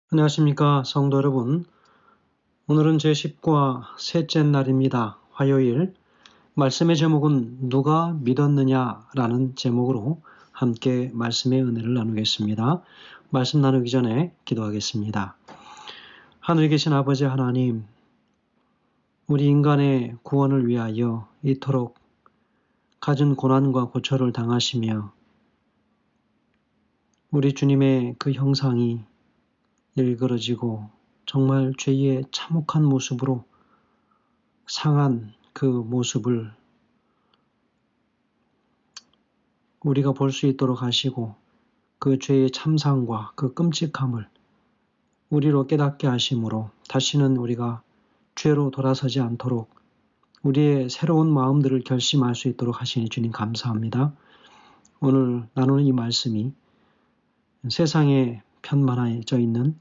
안녕하십니까 성도 여러분. 오늘은 제10과 셋째 날입니다. 화요일. 말씀의 제목은 누가 믿었느냐라는 제목으로 함께 말씀의 은혜를 나누겠습니다. 말씀 나누기 전에 기도하겠습니다. 하늘에 계신 아버지 하나님, 우리 인간의 구원을 위하여 이토록 갖은 고난과 고초를 당하시며 우리 주님의 그 형상이 일그러지고 정말 죄의 참혹한 모습으로 상한 그 모습을 우리가 볼 수 있도록 하시고 그 죄의 참상과 그 끔찍함을 우리로 깨닫게 하심으로 다시는 우리가 죄로 돌아서지 않도록 우리의 새로운 마음들을 결심할 수 있도록 하시니 주님 감사합니다. 오늘 나누는 이 말씀이 세상에 편만해져 있는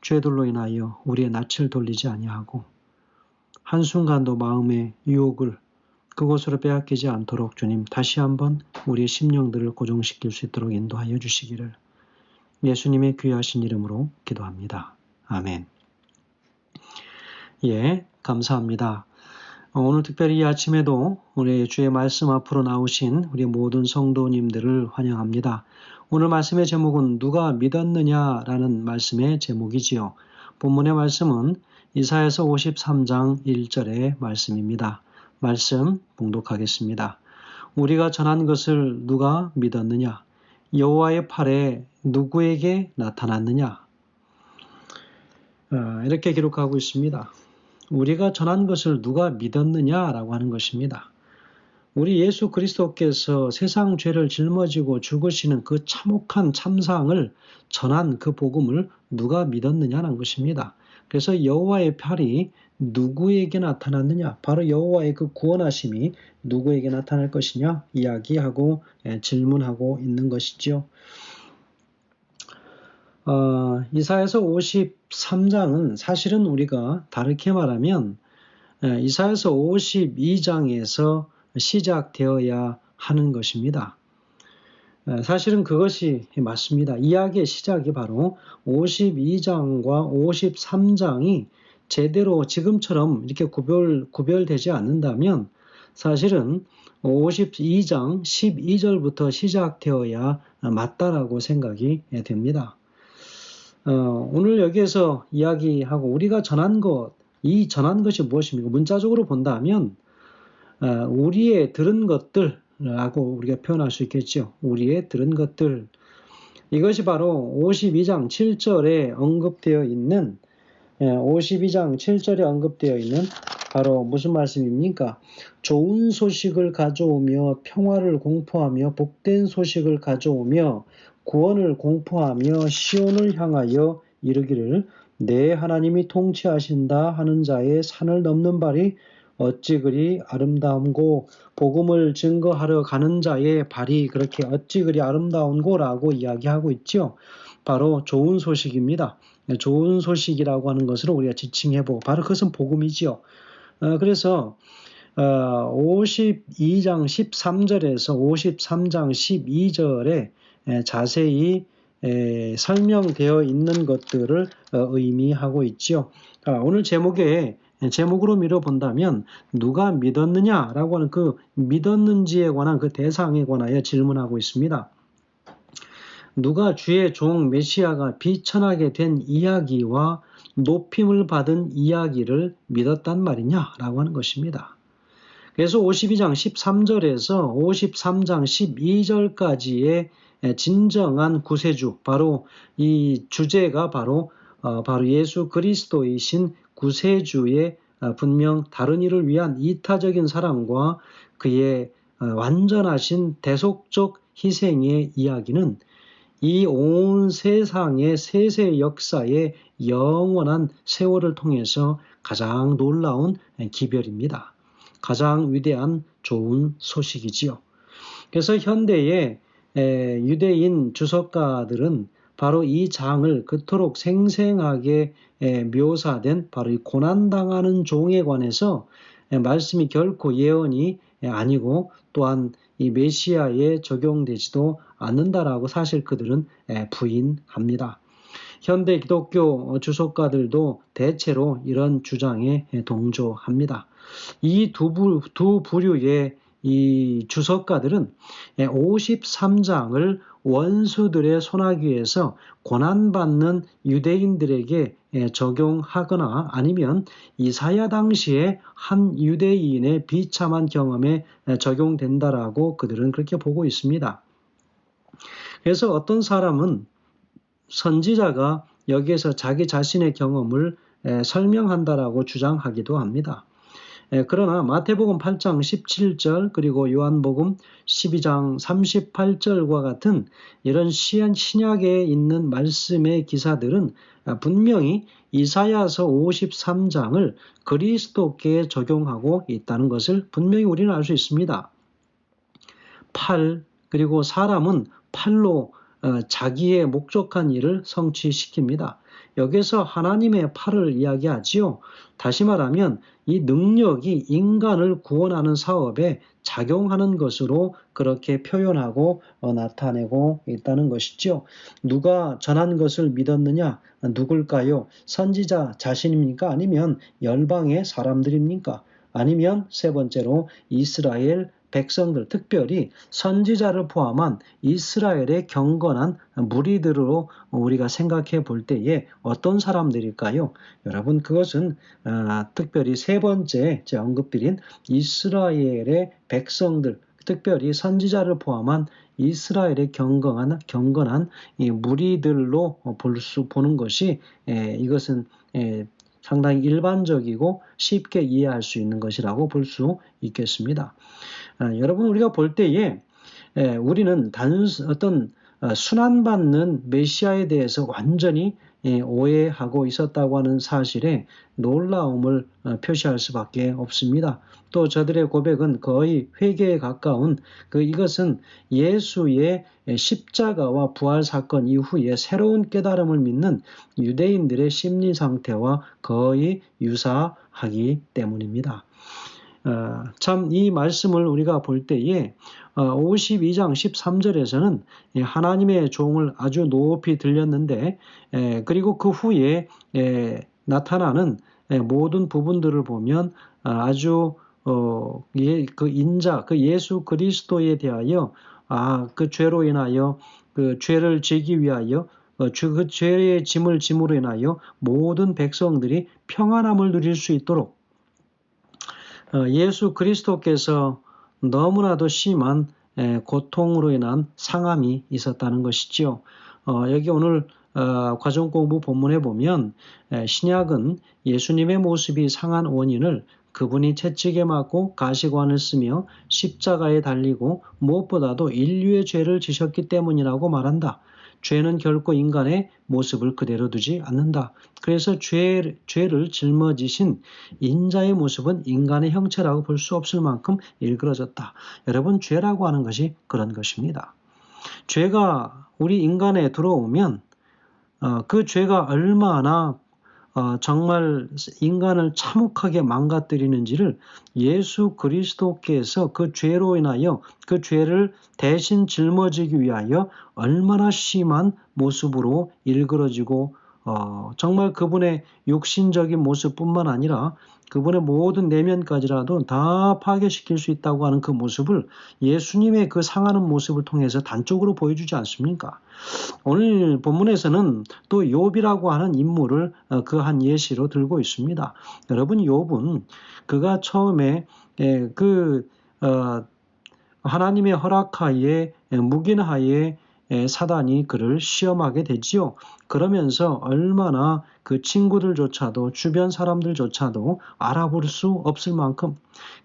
죄들로 인하여 우리의 낯을 돌리지 아니하고 한순간도 마음의 유혹을 그곳으로 빼앗기지 않도록 주님 다시 한번 우리의 심령들을 고정시킬 수 있도록 인도하여 주시기를 예수님의 귀하신 이름으로 기도합니다. 아멘. 감사합니다. 오늘 특별히 이 아침에도 우리 주의 말씀 앞으로 나오신 우리 모든 성도님들을 환영합니다. 오늘 말씀의 제목은 누가 믿었느냐라는 말씀의 제목이지요. 본문의 말씀은 이사야서 53장 1절의 말씀입니다. 말씀 봉독하겠습니다. 우리가 전한 것을 누가 믿었느냐? 여호와의 팔에 누구에게 나타났느냐? 이렇게 기록하고 있습니다. 우리가 전한 것을 누가 믿었느냐라고 하는 것입니다. 우리 예수 그리스도께서 세상 죄를 짊어지고 죽으시는 그 참혹한 참상을 전한 그 복음을 누가 믿었느냐는 것입니다. 그래서 여호와의 팔이 누구에게 나타났느냐? 바로 여호와의 그 구원하심이 누구에게 나타날 것이냐? 이야기하고 질문하고 있는 것이죠. 이사야서 53장은 사실은 우리가 다르게 말하면 이사야서 52장에서 시작되어야 하는 것입니다. 사실은 그것이 맞습니다. 이야기의 시작이 바로 52장과 53장이 제대로 지금처럼 이렇게 구별되지 않는다면 사실은 52장 12절부터 시작되어야 맞다라고 생각이 됩니다. 오늘 여기에서 이야기하고 우리가 전한 것, 이 전한 것이 무엇입니까? 문자적으로 본다면 우리의 들은 것들라고 우리가 표현할 수 있겠죠. 우리의 들은 것들. 이것이 바로 52장 7절에 언급되어 있는 52장 7절에 언급되어 있는 바로 무슨 말씀입니까? 좋은 소식을 가져오며 평화를 공포하며 복된 소식을 가져오며 구원을 공포하며 시온을 향하여 이르기를 내 하나님이 통치하신다 하는 자의 산을 넘는 발이 어찌 그리 아름다운고 복음을 증거하러 가는 자의 발이 그렇게 어찌 그리 아름다운고라고 이야기하고 있죠. 바로 좋은 소식입니다. 좋은 소식이라고 하는 것을 우리가 지칭해보고 바로 그것은 복음이지요. 그래서 52장 13절에서 53장 12절에 자세히 설명되어 있는 것들을 의미하고 있죠. 오늘 제목으로 미뤄본다면 누가 믿었느냐라고 하는 그 믿었는지에 관한 그 대상에 관하여 질문하고 있습니다. 누가 주의 종 메시아가 비천하게 된 이야기와 높임을 받은 이야기를 믿었단 말이냐라고 하는 것입니다. 그래서 52장 13절에서 53장 12절까지의 진정한 구세주, 바로 이 주제가 바로 예수 그리스도이신 구세주의 분명 다른 이를 위한 이타적인 사랑과 그의 완전하신 대속적 희생의 이야기는 이 온 세상의 세세 역사의 영원한 세월을 통해서 가장 놀라운 기별입니다. 가장 위대한 좋은 소식이지요. 그래서 현대의 유대인 주석가들은 바로 이 장을 그토록 생생하게 묘사된 바로 이 고난당하는 종에 관해서 말씀이 결코 예언이 아니고 또한 이 메시아에 적용되지도 않는다라고 사실 그들은 부인합니다. 현대 기독교 주석가들도 대체로 이런 주장에 동조합니다. 이 두 부류의 이 주석가들은 53장을 원수들의 손아귀에서 고난받는 유대인들에게 적용하거나 아니면 이사야 당시에 한 유대인의 비참한 경험에 적용된다라고 그들은 그렇게 보고 있습니다. 그래서 어떤 사람은 선지자가 여기에서 자기 자신의 경험을 설명한다라고 주장하기도 합니다. 그러나 마태복음 8장 17절 그리고 요한복음 12장 38절과 같은 이런 신약에 있는 말씀의 기사들은 분명히 이사야서 53장을 그리스도께 적용하고 있다는 것을 분명히 우리는 알 수 있습니다. 팔 그리고 사람은 팔로 자기의 목적한 일을 성취시킵니다. 여기서 하나님의 팔을 이야기하지요. 다시 말하면 이 능력이 인간을 구원하는 사업에 작용하는 것으로 그렇게 표현하고 나타내고 있다는 것이죠. 누가 전한 것을 믿었느냐? 누굴까요? 선지자 자신입니까? 아니면 열방의 사람들입니까? 아니면 세 번째로 이스라엘 백성들, 특별히 선지자를 포함한 이스라엘의 경건한 무리들로 우리가 생각해 볼 때에 어떤 사람들일까요? 여러분, 그것은 특별히 세 번째 제 언급드린 이스라엘의 백성들, 특별히 선지자를 포함한 이스라엘의 경건한 이 무리들로 보는 것이 이것은 상당히 일반적이고 쉽게 이해할 수 있는 것이라고 볼 수 있겠습니다. 여러분, 우리가 볼 때에 우리는 어떤 순환받는 메시아에 대해서 완전히 오해하고 있었다고 하는 사실에 놀라움을 표시할 수밖에 없습니다. 또 저들의 고백은 거의 회개에 가까운 이것은 예수의 십자가와 부활 사건 이후에 새로운 깨달음을 믿는 유대인들의 심리 상태와 거의 유사하기 때문입니다. 참 이 말씀을 우리가 볼 때에 52장 13절에서는 하나님의 종을 아주 높이 들렸는데 그리고 그 후에 나타나는 모든 부분들을 보면 아주 그 인자, 그 예수 그리스도에 대하여 그 죄로 인하여 그 죄를 지기 위하여 그 죄의 짐을 짐으로 인하여 모든 백성들이 평안함을 누릴 수 있도록 예수 그리스도께서 너무나도 심한 고통으로 인한 상함이 있었다는 것이죠. 여기 오늘 과정 공부 본문에 보면 신약은 예수님의 모습이 상한 원인을 그분이 채찍에 맞고 가시관을 쓰며 십자가에 달리고 무엇보다도 인류의 죄를 지셨기 때문이라고 말한다. 죄는 결코 인간의 모습을 그대로 두지 않는다. 그래서 죄를 짊어지신 인자의 모습은 인간의 형체라고 볼 수 없을 만큼 일그러졌다. 여러분, 죄라고 하는 것이 그런 것입니다. 죄가 우리 인간에 들어오면 그 죄가 얼마나 정말 인간을 참혹하게 망가뜨리는지를 예수 그리스도께서 그 죄로 인하여 그 죄를 대신 짊어지기 위하여 얼마나 심한 모습으로 일그러지고 정말 그분의 육신적인 모습뿐만 아니라 그분의 모든 내면까지라도 다 파괴시킬 수 있다고 하는 그 모습을 예수님의 그 상하는 모습을 통해서 단적으로 보여주지 않습니까? 오늘 본문에서는 또 욥이라고 하는 인물을 그 한 예시로 들고 있습니다. 여러분, 욥은 그가 처음에 하나님의 허락하에 묵인하에 사단이 그를 시험하게 되지요. 그러면서 얼마나 그 친구들조차도 주변 사람들조차도 알아볼 수 없을 만큼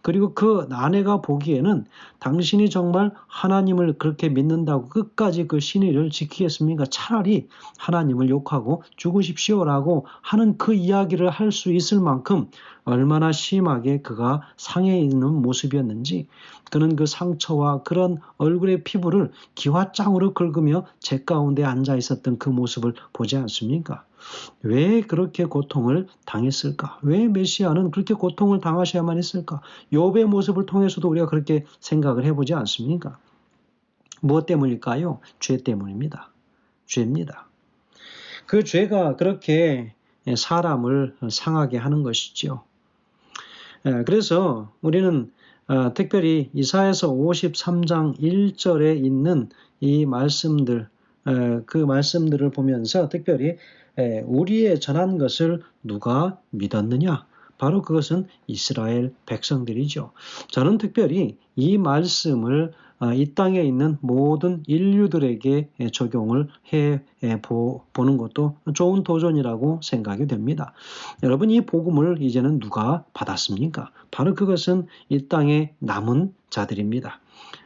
그리고 그 아내가 보기에는 당신이 정말 하나님을 그렇게 믿는다고 끝까지 그 신의를 지키겠습니까? 차라리 하나님을 욕하고 죽으십시오라고 하는 그 이야기를 할 수 있을 만큼 얼마나 심하게 그가 상해 있는 모습이었는지 그는 그 상처와 그런 얼굴의 피부를 기와장으로 긁으며 제 가운데 앉아 있었던 그 모습을 보지 않습니까? 왜 그렇게 고통을 당했을까? 왜 메시아는 그렇게 고통을 당하셔야만 했을까? 욥의 모습을 통해서도 우리가 그렇게 생각을 해보지 않습니까? 무엇 때문일까요? 죄 때문입니다. 죄입니다. 그 죄가 그렇게 사람을 상하게 하는 것이지요. 그래서 우리는 특별히 이사야서 53장 1절에 있는 이 말씀들, 그 말씀들을 보면서 특별히 우리의 전한 것을 누가 믿었느냐? 바로 그것은 이스라엘 백성들이죠. 저는 특별히 이 말씀을 이 땅에 있는 모든 인류들에게 적용을 해 보는 것도 좋은 도전이라고 생각이 됩니다. 여러분, 이 복음을 이제는 누가 받았습니까? 바로 그것은 이 땅에 남은 자들입니다.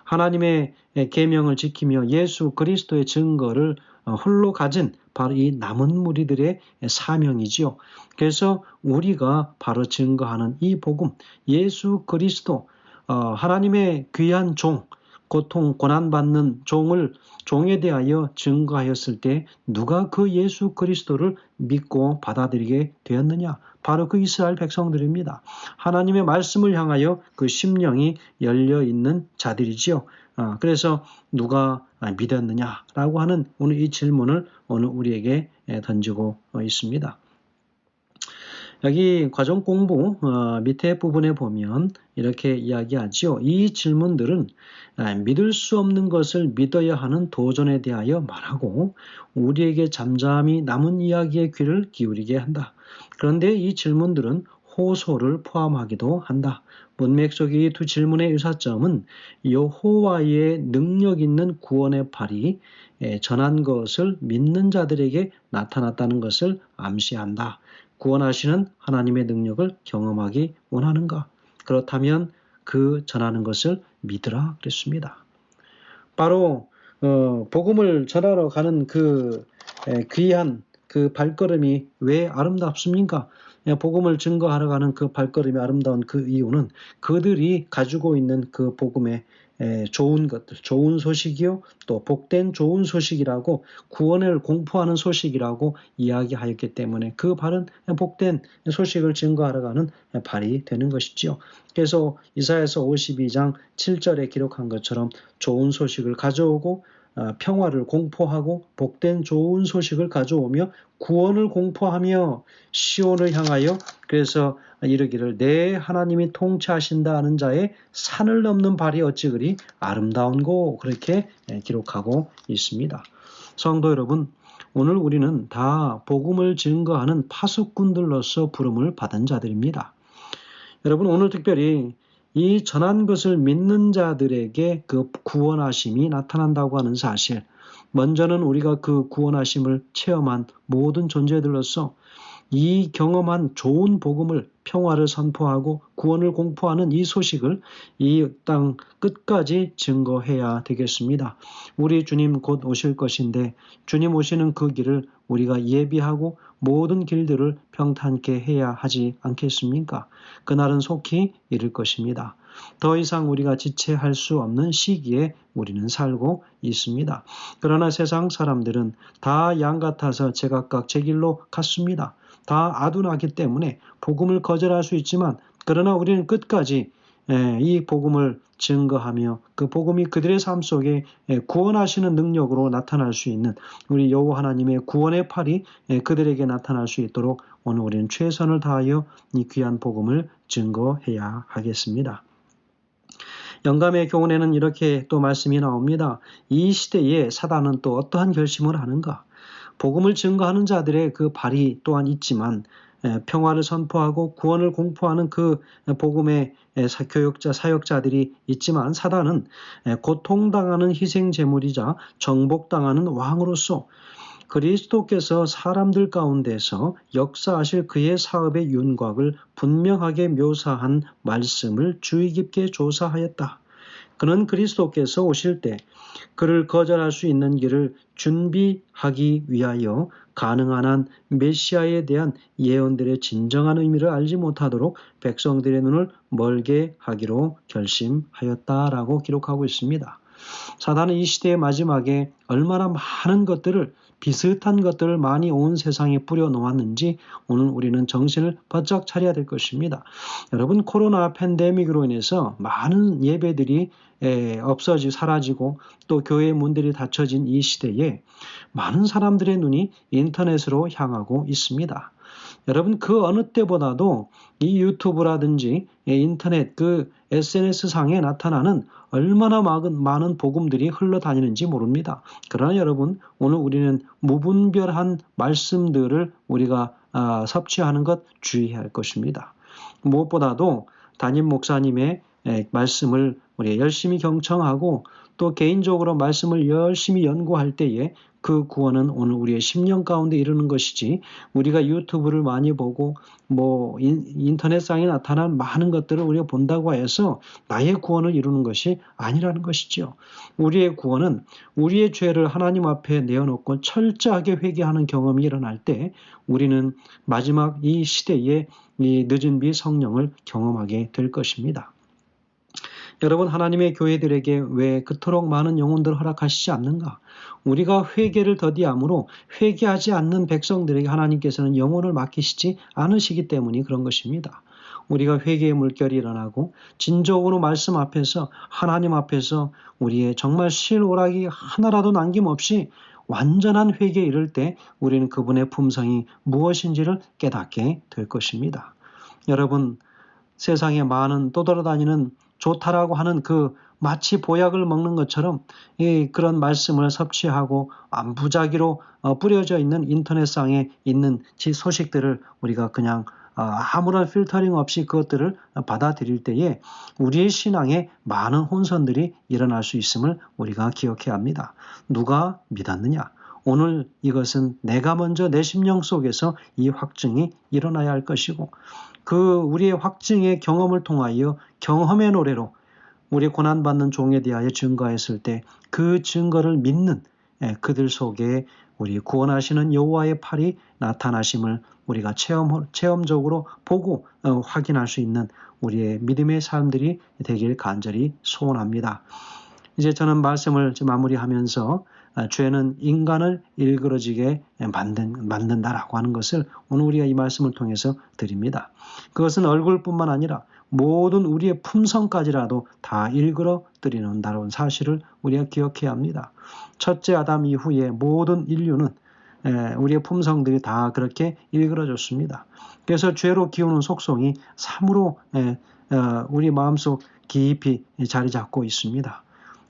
하나님의 계명을 지키며 예수 그리스도의 증거를 홀로 가진 바로 이 남은 무리들의 사명이지요. 그래서 우리가 바로 증거하는 이 복음, 예수 그리스도, 하나님의 귀한 종, 고통, 고난받는 종에 대하여 증거하였을 때 누가 그 예수 그리스도를 믿고 받아들이게 되었느냐? 바로 그 이스라엘 백성들입니다. 하나님의 말씀을 향하여 그 심령이 열려있는 자들이지요. 그래서 누가 믿었느냐라고 하는 오늘 이 질문을 오늘 우리에게 던지고 있습니다. 여기 과정 공부 밑에 부분에 보면 이렇게 이야기하지요. 이 질문들은 믿을 수 없는 것을 믿어야 하는 도전에 대하여 말하고 우리에게 잠잠히 남은 이야기에 귀를 기울이게 한다. 그런데 이 질문들은 호소를 포함하기도 한다. 문맥 속의 두 질문의 유사점은 여호와의 능력 있는 구원의 팔이 전한 것을 믿는 자들에게 나타났다는 것을 암시한다. 구원하시는 하나님의 능력을 경험하기 원하는가? 그렇다면 그 전하는 것을 믿으라 그랬습니다. 바로 복음을 전하러 가는 그 귀한 그 발걸음이 왜 아름답습니까? 복음을 증거하러 가는 그 발걸음이 아름다운 그 이유는 그들이 가지고 있는 그 복음의 좋은 것들, 좋은 소식이요, 또 복된 좋은 소식이라고 구원을 공포하는 소식이라고 이야기하였기 때문에 그 발은 복된 소식을 증거하러 가는 발이 되는 것이지요. 그래서 이사야서 52장 7절에 기록한 것처럼 좋은 소식을 가져오고 평화를 공포하고 복된 좋은 소식을 가져오며 구원을 공포하며 시온을 향하여 그래서 이르기를 내 하나님이 통치하신다 하는 자의 산을 넘는 발이 어찌 그리 아름다운고 그렇게 기록하고 있습니다. 성도 여러분, 오늘 우리는 다 복음을 증거하는 파수꾼들로서 부름을 받은 자들입니다. 여러분, 오늘 특별히 이 전한 것을 믿는 자들에게 그 구원하심이 나타난다고 하는 사실, 먼저는 우리가 그 구원하심을 체험한 모든 존재들로서 이 경험한 좋은 복음을 평화를 선포하고 구원을 공포하는 이 소식을 이 땅 끝까지 증거해야 되겠습니다. 우리 주님 곧 오실 것인데 주님 오시는 그 길을 우리가 예비하고 모든 길들을 평탄케 해야 하지 않겠습니까? 그날은 속히 이를 것입니다. 더 이상 우리가 지체할 수 없는 시기에 우리는 살고 있습니다. 그러나 세상 사람들은 다 양 같아서 제각각 제 길로 갔습니다. 다 아둔하기 때문에 복음을 거절할 수 있지만 그러나 우리는 끝까지 이 복음을 증거하며 그 복음이 그들의 삶 속에 구원하시는 능력으로 나타날 수 있는 우리 여호와 하나님의 구원의 팔이 그들에게 나타날 수 있도록 오늘 우리는 최선을 다하여 이 귀한 복음을 증거해야 하겠습니다. 영감의 교훈에는 이렇게 또 말씀이 나옵니다. 이 시대에 사단은 또 어떠한 결심을 하는가? 복음을 증거하는 자들의 그 발이 또한 있지만 평화를 선포하고 구원을 공포하는 그 복음의 사역자들이 있지만 사단은 고통당하는 희생제물이자 정복당하는 왕으로서 그리스도께서 사람들 가운데서 역사하실 그의 사업의 윤곽을 분명하게 묘사한 말씀을 주의 깊게 조사하였다. 그는 그리스도께서 오실 때 그를 거절할 수 있는 길을 준비하기 위하여 가능한 한 메시아에 대한 예언들의 진정한 의미를 알지 못하도록 백성들의 눈을 멀게 하기로 결심하였다라고 기록하고 있습니다. 사단은 이 시대의 마지막에 얼마나 많은 것들을 비슷한 것들을 많이 온 세상에 뿌려 놓았는지 오늘 우리는 정신을 바짝 차려야 될 것입니다. 여러분, 코로나 팬데믹으로 인해서 많은 예배들이 없어지고 사라지고 또 교회 문들이 닫혀진 이 시대에 많은 사람들의 눈이 인터넷으로 향하고 있습니다. 여러분, 그 어느 때보다도 이 유튜브라든지 인터넷 그 SNS 상에 나타나는 얼마나 많은 복음들이 흘러다니는지 모릅니다. 그러나 여러분, 오늘 우리는 무분별한 말씀들을 우리가 섭취하는 것 주의해야 할 것입니다. 무엇보다도 담임 목사님의 말씀을 우리 열심히 경청하고 또 개인적으로 말씀을 열심히 연구할 때에 그 구원은 오늘 우리의 심령 가운데 이르는 것이지, 우리가 유튜브를 많이 보고 인터넷상에 나타난 많은 것들을 우리가 본다고 해서 나의 구원을 이루는 것이 아니라는 것이죠. 우리의 구원은 우리의 죄를 하나님 앞에 내어놓고 철저하게 회개하는 경험이 일어날 때 우리는 마지막 이 시대에 이 늦은 비 성령을 경험하게 될 것입니다. 여러분, 하나님의 교회들에게 왜 그토록 많은 영혼들을 허락하시지 않는가? 우리가 회개를 더디함으로 회개하지 않는 백성들에게 하나님께서는 영혼을 맡기시지 않으시기 때문이 그런 것입니다. 우리가 회개의 물결이 일어나고 진정으로 말씀 앞에서, 하나님 앞에서 우리의 정말 실오락이 하나라도 남김없이 완전한 회개에 이를 때 우리는 그분의 품성이 무엇인지를 깨닫게 될 것입니다. 여러분, 세상에 많은 떠돌아다니는 좋다라고 하는 그 마치 보약을 먹는 것처럼 그런 말씀을 섭취하고 무작위로 뿌려져 있는 인터넷상에 있는 소식들을 우리가 그냥 아무런 필터링 없이 그것들을 받아들일 때에 우리의 신앙에 많은 혼선들이 일어날 수 있음을 우리가 기억해야 합니다. 누가 믿었느냐? 오늘 이것은 내가 먼저 내 심령 속에서 이 확증이 일어나야 할 것이고, 그 우리의 확증의 경험을 통하여 경험의 노래로 우리 고난받는 종에 대하여 증거했을 때 그 증거를 믿는 그들 속에 우리 구원하시는 여호와의 팔이 나타나심을 우리가 체험적으로 보고 확인할 수 있는 우리의 믿음의 삶들이 되길 간절히 소원합니다. 이제 저는 말씀을 마무리하면서 죄는 인간을 일그러지게 만든다라고 하는 것을 오늘 우리가 이 말씀을 통해서 드립니다. 그것은 얼굴뿐만 아니라 모든 우리의 품성까지라도 다 일그러뜨리는다라는 사실을 우리가 기억해야 합니다. 첫째 아담 이후에 모든 인류는 우리의 품성들이 다 그렇게 일그러졌습니다. 그래서 죄로 기우는 속성이 참으로 우리 마음속 깊이 자리 잡고 있습니다.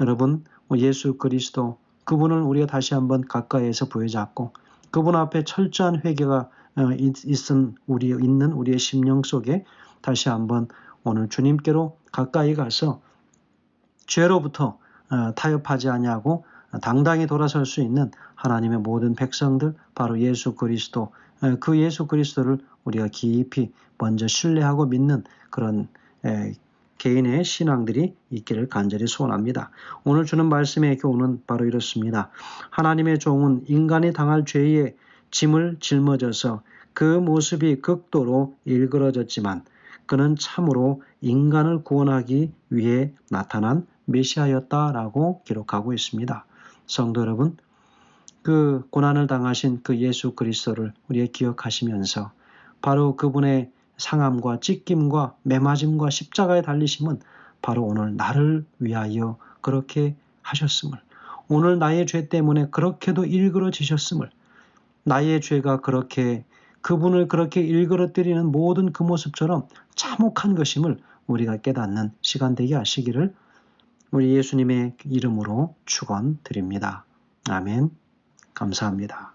여러분, 예수 그리스도 그분을 우리가 다시 한번 가까이에서 부여잡고 그분 앞에 철저한 회개가 있는 우리의 심령 속에 다시 한번 오늘 주님께로 가까이 가서 죄로부터 타협하지 아니하고 당당히 돌아설 수 있는 하나님의 모든 백성들, 바로 예수 그리스도, 그 예수 그리스도를 우리가 깊이 먼저 신뢰하고 믿는 그런 개인의 신앙들이 있기를 간절히 소원합니다. 오늘 주는 말씀의 교훈은 바로 이렇습니다. 하나님의 종은 인간이 당할 죄의 짐을 짊어져서 그 모습이 극도로 일그러졌지만 그는 참으로 인간을 구원하기 위해 나타난 메시아였다라고 기록하고 있습니다. 성도 여러분, 그 고난을 당하신 그 예수 그리스도를 우리가 기억하시면서 바로 그분의 상함과 찢김과 매맞음과 십자가에 달리심은 바로 오늘 나를 위하여 그렇게 하셨음을, 오늘 나의 죄 때문에 그렇게도 일그러지셨음을, 나의 죄가 그렇게 그분을 그렇게 일그러뜨리는 모든 그 모습처럼 참혹한 것임을 우리가 깨닫는 시간 되게 하시기를 우리 예수님의 이름으로 축원드립니다. 아멘. 감사합니다.